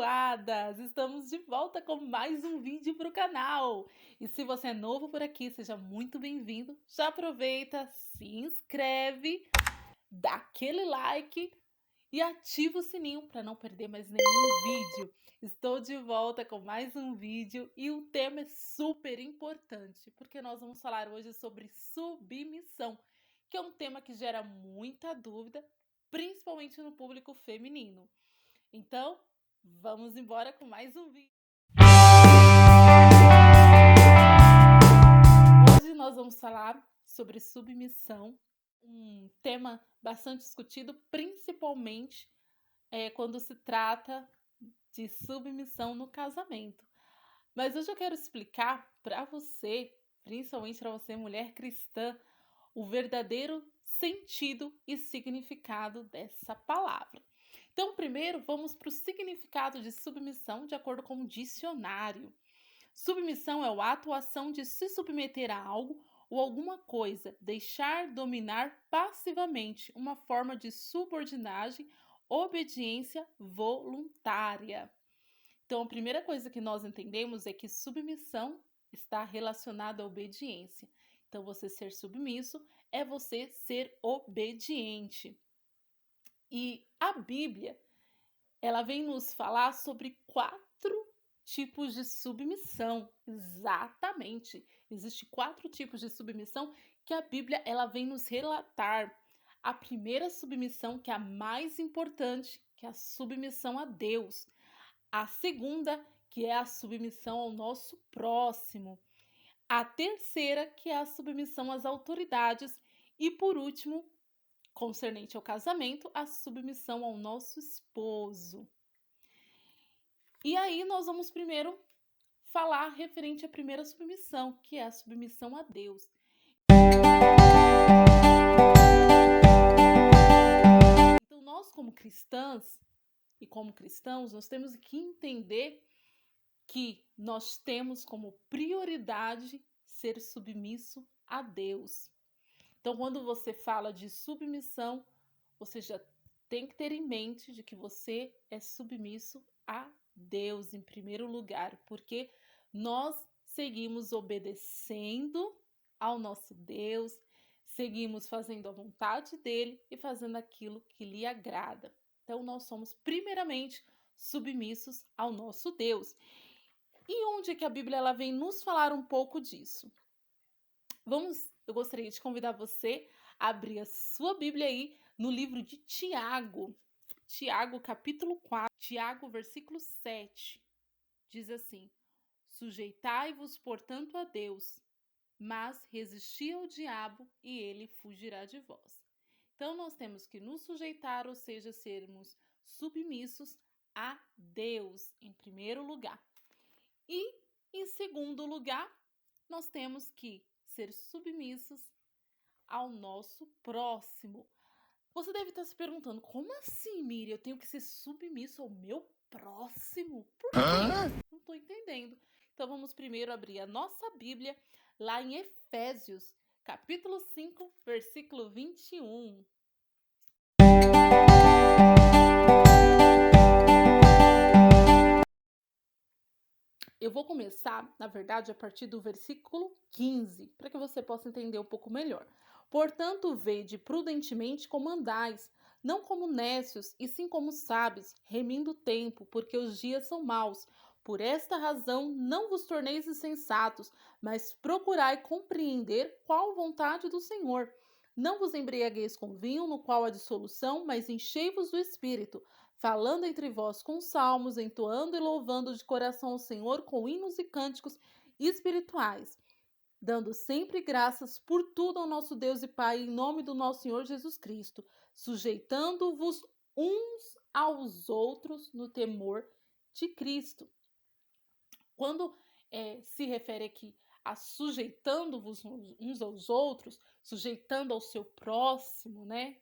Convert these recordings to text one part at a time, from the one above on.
abençoadas! Estamos de volta com mais um vídeo para o canal. E se você é novo por aqui, seja muito bem-vindo. Já aproveita, se inscreve, dá aquele like e ativa o sininho para não perder mais nenhum vídeo. Estou de volta com mais um vídeo e o tema é super importante, porque nós vamos falar hoje sobre submissão, que é um tema que gera muita dúvida, principalmente no público feminino. Então, vamos embora com mais um vídeo. Hoje nós vamos falar sobre submissão, um tema bastante discutido, principalmente quando se trata de submissão no casamento. Mas hoje eu quero explicar para você, principalmente para você, mulher cristã, o verdadeiro sentido e significado dessa palavra. Então, primeiro, vamos para o significado de submissão de acordo com o dicionário. Submissão é o ato ou ação de se submeter a algo ou alguma coisa, deixar dominar passivamente, uma forma de subordinagem, obediência voluntária. Então, a primeira coisa que nós entendemos é que submissão está relacionada à obediência. Então, você ser submisso é você ser obediente. E a Bíblia, ela vem nos falar sobre 4 tipos de submissão. Exatamente. Existem 4 tipos de submissão que a Bíblia ela vem nos relatar. A primeira submissão, que é a mais importante, que é a submissão a Deus. A segunda, que é a submissão ao nosso próximo. A terceira, que é a submissão às autoridades. E por último, concernente ao casamento, a submissão ao nosso esposo. E aí nós vamos primeiro falar referente à primeira submissão, que é a submissão a Deus. Então nós como cristãs e como cristãos, nós temos que entender que nós temos como prioridade ser submisso a Deus. Então, quando você fala de submissão, você já tem que ter em mente de que você é submisso a Deus em primeiro lugar, porque nós seguimos obedecendo ao nosso Deus, seguimos fazendo a vontade dele e fazendo aquilo que lhe agrada. Então, nós somos primeiramente submissos ao nosso Deus. E onde que a Bíblia ela vem nos falar um pouco disso? Eu gostaria de convidar você a abrir a sua Bíblia aí no livro de Tiago. Tiago, capítulo 4, Tiago, versículo 7. Diz assim: sujeitai-vos, portanto, a Deus, mas resisti ao diabo e ele fugirá de vós. Então, nós temos que nos sujeitar, ou seja, sermos submissos a Deus, em primeiro lugar. E, em segundo lugar, nós temos que ser submissos ao nosso próximo. Você deve estar se perguntando, como assim, Miriam? Eu tenho que ser submisso ao meu próximo? Por quê? Não estou entendendo. Então vamos primeiro abrir a nossa Bíblia lá em Efésios, capítulo 5, versículo 21. Eu vou começar, na verdade, a partir do versículo 15, para que você possa entender um pouco melhor. Portanto, vede prudentemente como andais, não como nécios, e sim como sábios, remindo o tempo, porque os dias são maus. Por esta razão, não vos torneis insensatos, mas procurai compreender qual vontade do Senhor. Não vos embriagueis com vinho, no qual há dissolução, mas enchei-vos do Espírito, falando entre vós com salmos, entoando e louvando de coração ao Senhor com hinos e cânticos espirituais, dando sempre graças por tudo ao nosso Deus e Pai, em nome do nosso Senhor Jesus Cristo, sujeitando-vos uns aos outros no temor de Cristo. Quando se refere aqui a sujeitando-vos uns aos outros, sujeitando ao seu próximo, né?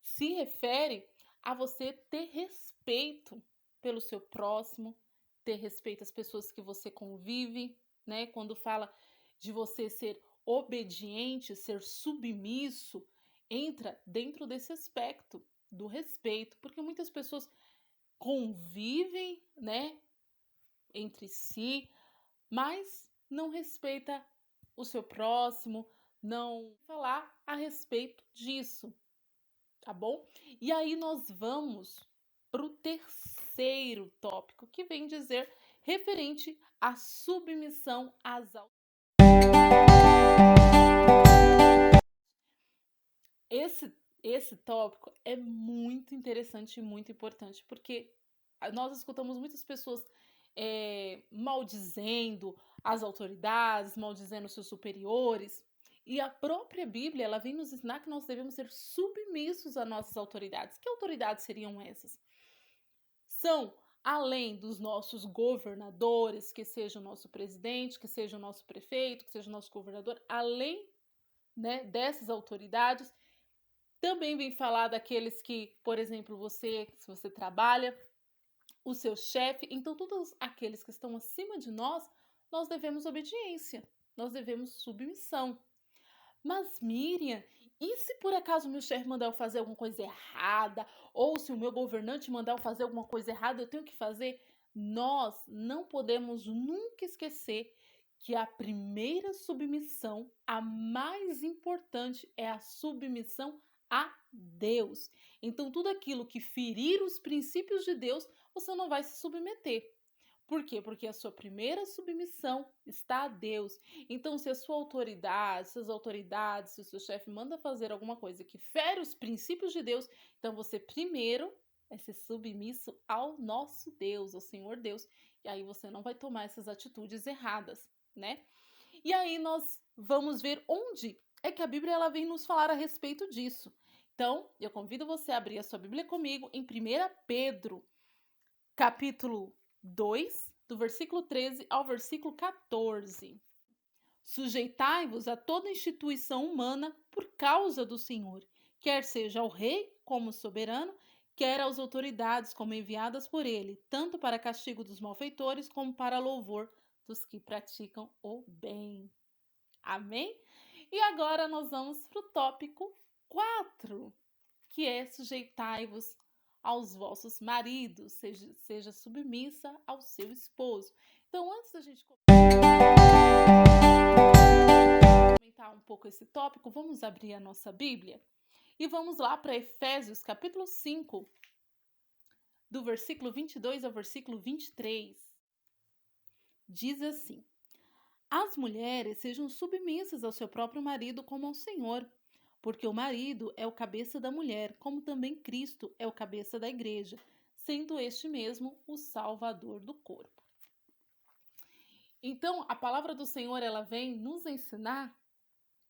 Se refere a você ter respeito pelo seu próximo, ter respeito às pessoas que você convive, né? Quando fala de você ser obediente, ser submisso, entra dentro desse aspecto do respeito, porque muitas pessoas convivem, né, entre si, mas não respeita o seu próximo, não falar a respeito disso, tá bom? E aí nós vamos para o terceiro tópico, que vem dizer referente à submissão às autoridades. Esse tópico é muito interessante e muito importante, porque nós escutamos muitas pessoas maldizendo as autoridades, maldizendo seus superiores, e a própria Bíblia ela vem nos ensinar que nós devemos ser submissos às nossas autoridades. Que autoridades seriam essas? São, além dos nossos governadores, que seja o nosso presidente, que seja o nosso prefeito, que seja o nosso governador, além, né, dessas autoridades, também vem falar daqueles que, por exemplo, se você trabalha, o seu chefe, então todos aqueles que estão acima de nós, nós devemos obediência, nós devemos submissão. Mas Miriam, e se por acaso meu chefe mandar eu fazer alguma coisa errada, ou se o meu governante mandar eu fazer alguma coisa errada, eu tenho que fazer? Nós não podemos nunca esquecer que a primeira submissão, a mais importante, é a submissão a Deus. Então, tudo aquilo que ferir os princípios de Deus, você não vai se submeter. Por quê? Porque a sua primeira submissão está a Deus. Então, se a sua autoridade, suas autoridades, se o seu chefe manda fazer alguma coisa que fere os princípios de Deus, então você primeiro vai ser submisso ao nosso Deus, ao Senhor Deus. E aí você não vai tomar essas atitudes erradas, né? E aí nós vamos ver onde é que a Bíblia ela vem nos falar a respeito disso. Então, eu convido você a abrir a sua Bíblia comigo em 1 Pedro, capítulo 2, do versículo 13 ao versículo 14. Sujeitai-vos a toda instituição humana por causa do Senhor, quer seja ao rei como soberano, quer às autoridades como enviadas por ele, tanto para castigo dos malfeitores como para louvor dos que praticam o bem. Amém? E agora nós vamos para o tópico 4, que é sujeitai-vos aos vossos maridos, seja submissa ao seu esposo. Então, antes da gente comentar um pouco esse tópico, vamos abrir a nossa Bíblia e vamos lá para Efésios, capítulo 5, do versículo 22 ao versículo 23. Diz assim: As mulheres sejam submissas ao seu próprio marido como ao Senhor, porque o marido é o cabeça da mulher, como também Cristo é o cabeça da igreja, sendo este mesmo o salvador do corpo. Então, a palavra do Senhor, ela vem nos ensinar,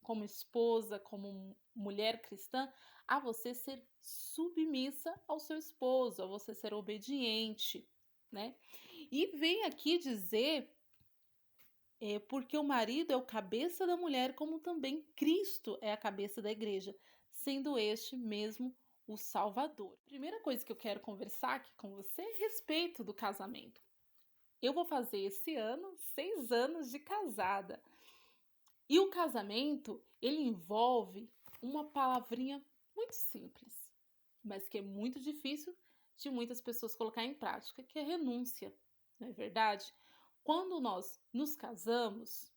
como esposa, como mulher cristã, a você ser submissa ao seu esposo, a você ser obediente, né? E vem aqui dizer porque o marido é o cabeça da mulher, como também Cristo é a cabeça da igreja, sendo este mesmo o Salvador. Primeira coisa que eu quero conversar aqui com você é a respeito do casamento. Eu vou fazer esse ano 6 anos de casada. E o casamento, ele envolve uma palavrinha muito simples, mas que é muito difícil de muitas pessoas colocar em prática, que é renúncia, não é verdade? Quando nós nos casamos,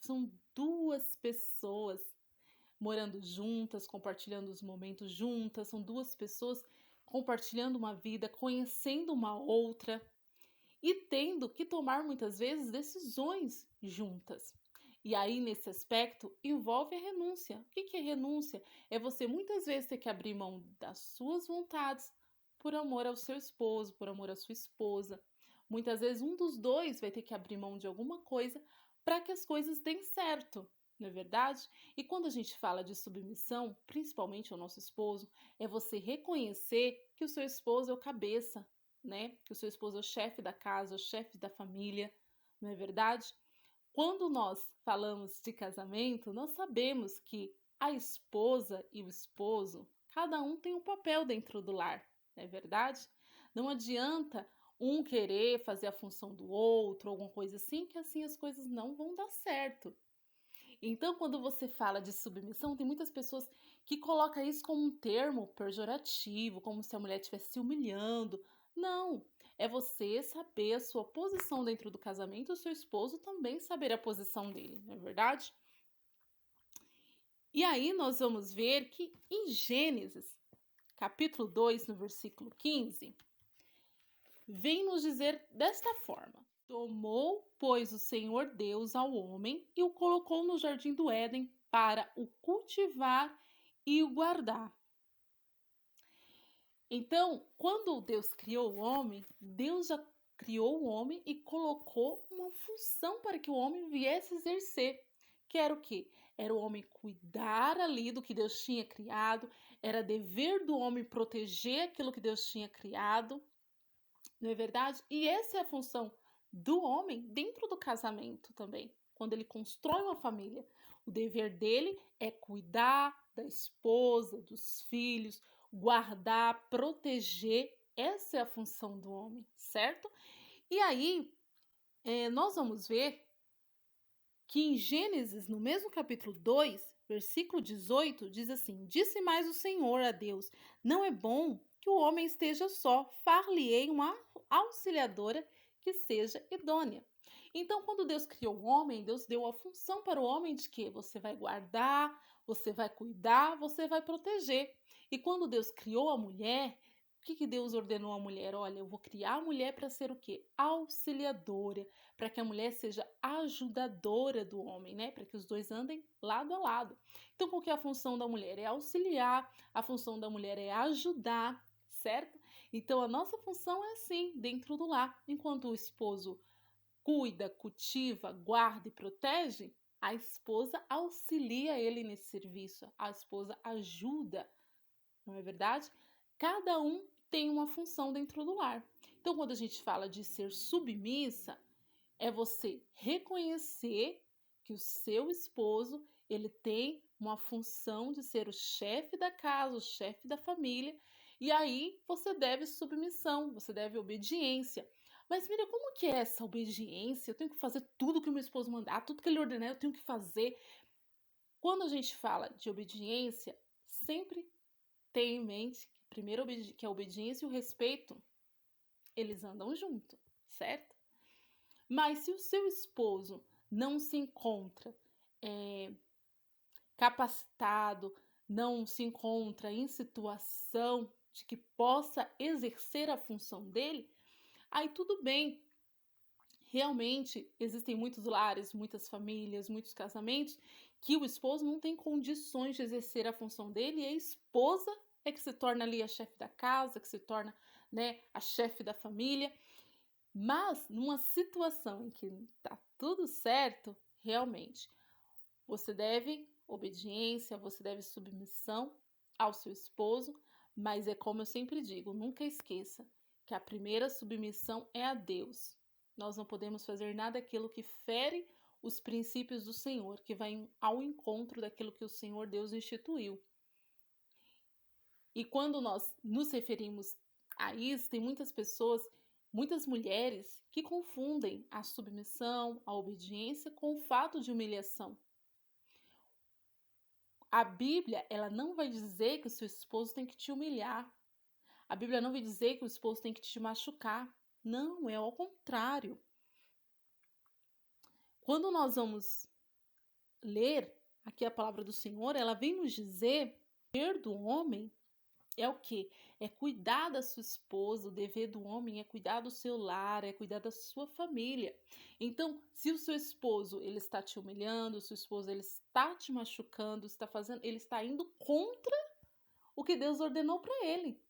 são duas pessoas morando juntas, compartilhando os momentos juntas, são duas pessoas compartilhando uma vida, conhecendo uma outra e tendo que tomar muitas vezes decisões juntas. E aí, nesse aspecto, envolve a renúncia. O que é renúncia? É você muitas vezes ter que abrir mão das suas vontades por amor ao seu esposo, por amor à sua esposa. Muitas vezes um dos dois vai ter que abrir mão de alguma coisa para que as coisas deem certo, não é verdade? E quando a gente fala de submissão, principalmente ao nosso esposo, é você reconhecer que o seu esposo é o cabeça, né? Que o seu esposo é o chefe da casa, o chefe da família, não é verdade? Quando nós falamos de casamento, nós sabemos que a esposa e o esposo, cada um tem um papel dentro do lar, não é verdade? Não adianta um querer fazer a função do outro, alguma coisa assim, que assim as coisas não vão dar certo. Então, quando você fala de submissão, tem muitas pessoas que colocam isso como um termo pejorativo, como se a mulher estivesse se humilhando. Não, é você saber a sua posição dentro do casamento e o seu esposo também saber a posição dele, não é verdade? E aí nós vamos ver que em Gênesis, capítulo 2, no versículo 15, vem nos dizer desta forma: Tomou, pois, o Senhor Deus ao homem e o colocou no jardim do Éden para o cultivar e o guardar. Então, quando Deus criou o homem, Deus já criou o homem e colocou uma função para que o homem viesse exercer, que era o quê? Era o homem cuidar ali do que Deus tinha criado, era dever do homem proteger aquilo que Deus tinha criado, não é verdade? E essa é a função do homem dentro do casamento também, quando ele constrói uma família. O dever dele é cuidar da esposa, dos filhos, guardar, proteger. Essa é a função do homem, certo? E aí, nós vamos ver que em Gênesis, no mesmo capítulo 2, versículo 18, diz assim: Disse mais o Senhor a Deus: Não é bom que o homem esteja só, far-lhe-ei uma auxiliadora que seja idônea. Então, quando Deus criou o homem, Deus deu a função para o homem de que você vai guardar, você vai cuidar, você vai proteger. E quando Deus criou a mulher, o que Deus ordenou à mulher? Olha, eu vou criar a mulher para ser o quê? Auxiliadora, para que a mulher seja ajudadora do homem, né? Para que os dois andem lado a lado. Então, qual que é a função da mulher? É auxiliar, a função da mulher é ajudar, certo? Então, a nossa função é assim, dentro do lar. Enquanto o esposo cuida, cultiva, guarda e protege, a esposa auxilia ele nesse serviço, a esposa ajuda, não é verdade? Cada um tem uma função dentro do lar. Então, quando a gente fala de ser submissa, é você reconhecer que o seu esposo, ele tem uma função de ser o chefe da casa, o chefe da família, e aí você deve submissão, você deve obediência. Mas mira, como que é essa obediência? Eu tenho que fazer tudo que o meu esposo mandar, tudo que ele ordenar, eu tenho que fazer. Quando a gente fala de obediência, sempre tem em mente que primeiro que a obediência e o respeito, eles andam junto, certo? Mas se o seu esposo não se encontra capacitado, não se encontra em situação de que possa exercer a função dele, aí tudo bem. Realmente existem muitos lares, muitas famílias, muitos casamentos que o esposo não tem condições de exercer a função dele e a esposa é que se torna ali a chefe da casa, que se torna, né, a chefe da família. Mas numa situação em que tá tudo certo, realmente, você deve obediência, você deve submissão ao seu esposo, mas é como eu sempre digo, nunca esqueça que a primeira submissão é a Deus. Nós não podemos fazer nada daquilo que fere os princípios do Senhor, que vai ao encontro daquilo que o Senhor Deus instituiu. E quando nós nos referimos a isso, tem muitas pessoas, muitas mulheres que confundem a submissão, a obediência com o fato de humilhação. A Bíblia, ela não vai dizer que o seu esposo tem que te humilhar. A Bíblia não vai dizer que o esposo tem que te machucar. Não, é ao contrário. Quando nós vamos ler aqui a palavra do Senhor, ela vem nos dizer que o dever do homem é o quê? É cuidar da sua esposa, o dever do homem é cuidar do seu lar, é cuidar da sua família. Então, se o seu esposo ele está te humilhando, o seu esposo ele está te machucando, está fazendo, ele está indo contra o que Deus ordenou para ele.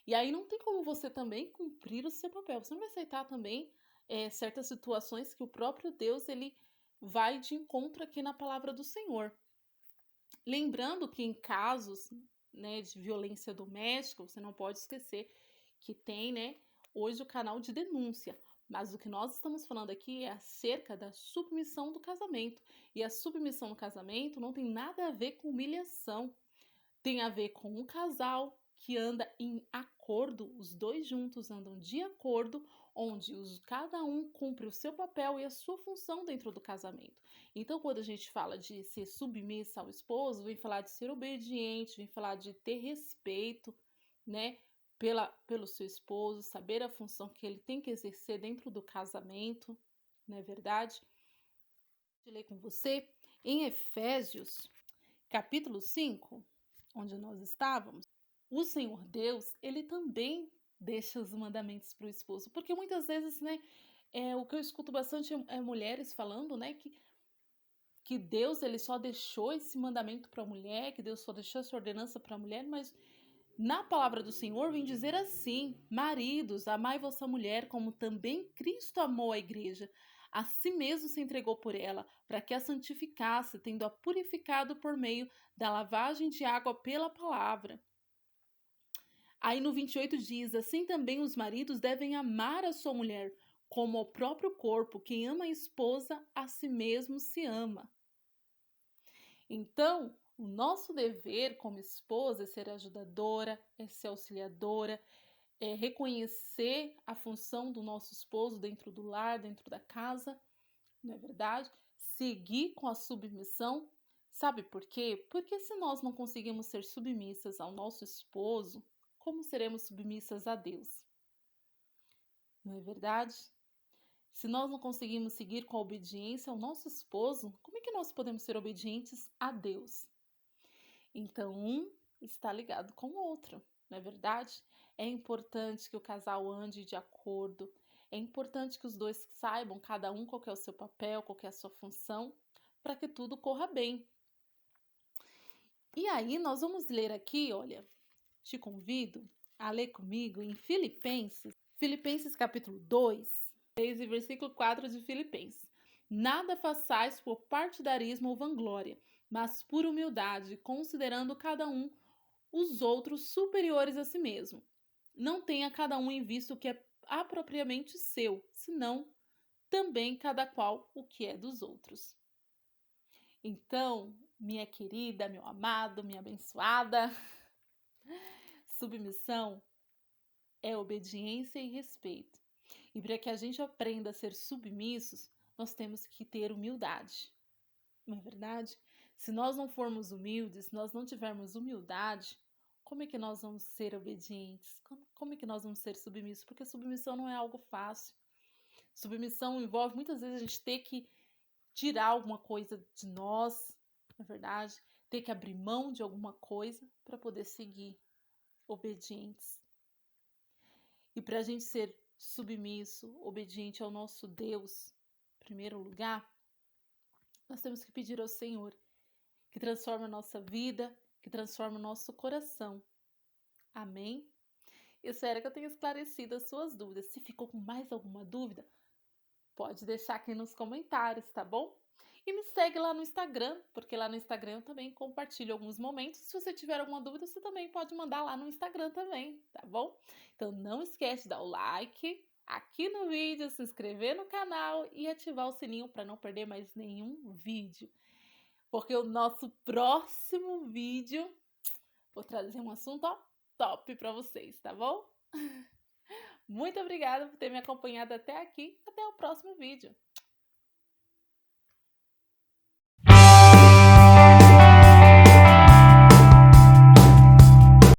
E aí não tem como você também cumprir o seu papel. Você não vai aceitar também certas situações que o próprio Deus ele vai de encontro aqui na palavra do Senhor. Lembrando que em casos, né, de violência doméstica, você não pode esquecer que tem, né, hoje o canal de denúncia. Mas o que nós estamos falando aqui é acerca da submissão do casamento. E a submissão no casamento não tem nada a ver com humilhação. Tem a ver com um casal que anda em acordo, os dois juntos andam de acordo, onde cada um cumpre o seu papel e a sua função dentro do casamento. Então, quando a gente fala de ser submissa ao esposo, vem falar de ser obediente, vem falar de ter respeito, né, pelo seu esposo, saber a função que ele tem que exercer dentro do casamento, não é verdade? Vou ler com você em Efésios, capítulo 5, onde nós estávamos. O Senhor Deus, ele também deixa os mandamentos para o esposo, porque muitas vezes, né, o que eu escuto bastante é mulheres falando, né, que Deus ele só deixou esse mandamento para a mulher, que Deus só deixou essa ordenança para a mulher, mas na palavra do Senhor vem dizer assim: maridos, amai vossa mulher, como também Cristo amou a igreja. A si mesmo se entregou por ela, para que a santificasse, tendo-a purificado por meio da lavagem de água pela palavra. Aí no 28 diz: assim também os maridos devem amar a sua mulher, como ao próprio corpo. Quem ama a esposa, a si mesmo se ama. Então, o nosso dever como esposa é ser ajudadora, é ser auxiliadora, é reconhecer a função do nosso esposo dentro do lar, dentro da casa, não é verdade? Seguir com a submissão. Sabe por quê? Porque se nós não conseguimos ser submissas ao nosso esposo, como seremos submissas a Deus? Não é verdade? Se nós não conseguimos seguir com a obediência ao nosso esposo, como é que nós podemos ser obedientes a Deus? Então, um está ligado com o outro, não é verdade? É importante que o casal ande de acordo, é importante que os dois saibam, cada um, qual é o seu papel, qual é a sua função, para que tudo corra bem. E aí, nós vamos ler aqui, olha, te convido a ler comigo em Filipenses capítulo 2, 3 e versículo 4 de Filipenses. Nada façais por partidarismo ou vanglória, mas por humildade, considerando cada um os outros superiores a si mesmo. Não tenha cada um em vista o que é apropriadamente seu, senão também cada qual o que é dos outros. Então, minha querida, meu amado, minha abençoada, submissão é obediência e respeito. E para que a gente aprenda a ser submissos, nós temos que ter humildade. Não é verdade? Se nós não formos humildes, se nós não tivermos humildade, como é que nós vamos ser obedientes? Como é que nós vamos ser submissos? Porque submissão não é algo fácil. Submissão envolve muitas vezes a gente ter que tirar alguma coisa de nós, não é verdade? Ter que abrir mão de alguma coisa para poder seguir obedientes. E para a gente ser submisso, obediente ao nosso Deus, em primeiro lugar, nós temos que pedir ao Senhor que transforme a nossa vida, que transforme o nosso coração. Amém? Eu espero que eu tenha esclarecido as suas dúvidas. Se ficou com mais alguma dúvida, pode deixar aqui nos comentários, tá bom? E me segue lá no Instagram, porque lá no Instagram eu também compartilho alguns momentos. Se você tiver alguma dúvida, você também pode mandar lá no Instagram também, tá bom? Então não esquece de dar o like aqui no vídeo, se inscrever no canal e ativar o sininho para não perder mais nenhum vídeo. Porque o nosso próximo vídeo vou trazer um assunto top para vocês, tá bom? Muito obrigada por ter me acompanhado até aqui. Até o próximo vídeo.